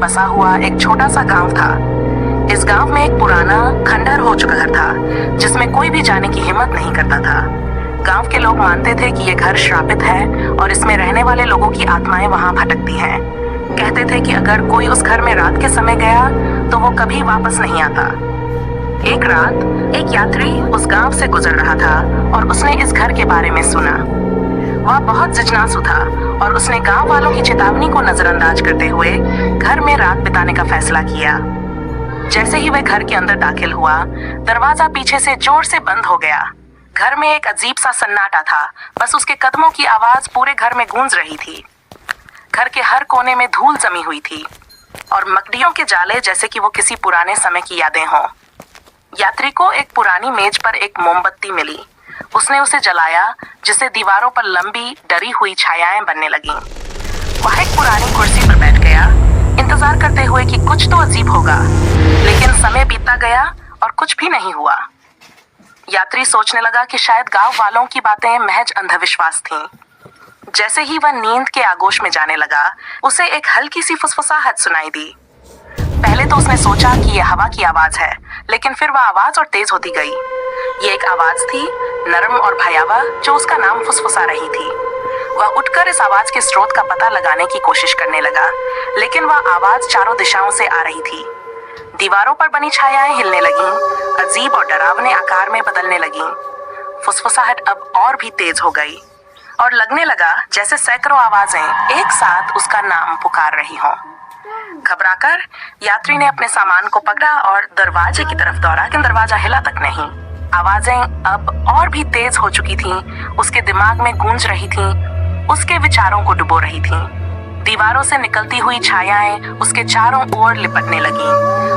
बसा हुआ एक छोटा सा गांव था। इस गांव में एक पुराना खंडहर हो चुका घर था, जिसमें कोई भी जाने की हिम्मत नहीं करता था। गांव के लोग मानते थे कि ये घर श्रापित है और इसमें रहने वाले लोगों की आत्माएं वहां भटकती हैं। कहते थे कि अगर कोई उस घर में रात के समय गया तो वो कभी वापस नहीं आता। एक रात एक यात्री उस गांव से गुजर रहा था और उसने इस घर के बारे में सुना। वह बहुत जिज्ञासु था और उसने गांव वालों की चेतावनी को नजरअंदाज करते हुए घर में रात बिताने का फैसला किया। जैसे ही वह घर के अंदर दाखिल हुआ, दरवाजा पीछे से जोर से बंद हो गया। घर में एक अजीब सा सन्नाटा था, बस उसके कदमों की आवाज पूरे घर में गूंज रही थी। घर के हर कोने में धूल जमी हुई थी और मकड़ियों के जाले, जैसे कि वो किसी पुराने समय की यादें हों। यात्री को एक पुरानी मेज पर एक मोमबत्ती मिली। उसने उसे जलाया, जिससे दीवारों पर लंबी डरी हुई छायाएं बनने लगीं। वह एक पुरानी कुर्सी पर बैठ गया, इंतजार करते हुए कि कुछ तो अजीब होगा। लेकिन समय बीतता गया और कुछ भी नहीं हुआ। यात्री सोचने लगा कि शायद गांव वालों की बातें महज अंधविश्वास थीं। जैसे ही वह नींद के आगोश में जाने लगा, उसे एक हल्की सी फुसफुसाहट सुनाई दी। पहले तो उसने सोचा कि यह हवा की आवाज है, लेकिन फिर वह आवाज और तेज होती गई। ये एक आवाज थी, नरम और भयावह, जो उसका नाम फुसफुसा रही थी। वह उठकर इस आवाज के स्रोत का पता लगाने की कोशिश करने लगा, लेकिन वह आवाज चारों दिशाओं से आ रही थी। दीवारों पर बनी छायाएं हिलने लगीं, अजीब और डरावने आकार में बदलने लगीं। फुसफुसाहट अब और भी तेज हो गई और लगने लगा जैसे सैकड़ों आवाजें एक साथ उसका नाम पुकार रही हों। घबराकर यात्री ने अपने सामान को पकड़ा और दरवाजे की तरफ दौड़ा, लेकिन दरवाजा हिला तक नहीं। आवाजें अब और भी तेज हो चुकी थीं, उसके दिमाग में गूंज रही थीं, उसके विचारों को डुबो रही थीं। दीवारों से निकलती हुई छायाएं उसके चारों ओर लिपटने लगीं,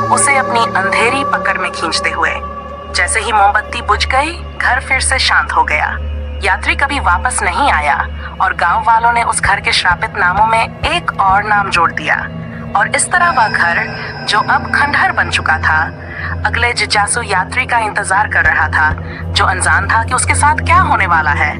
उसे अपनी अंधेरी पकड़ में खींचते हुए। जैसे ही मोमबत्ती बुझ गई, घर फिर से शांत हो गया। यात्री कभी वापस नहीं आया और गांव वालों ने उस घर के श्रापित नामों में एक और नाम जोड़ दिया। और इस तरह वह घर, जो अब खंडहर बन चुका था, अगले जिज्ञासु यात्री का इंतजार कर रहा था, जो अनजान था कि उसके साथ क्या होने वाला है।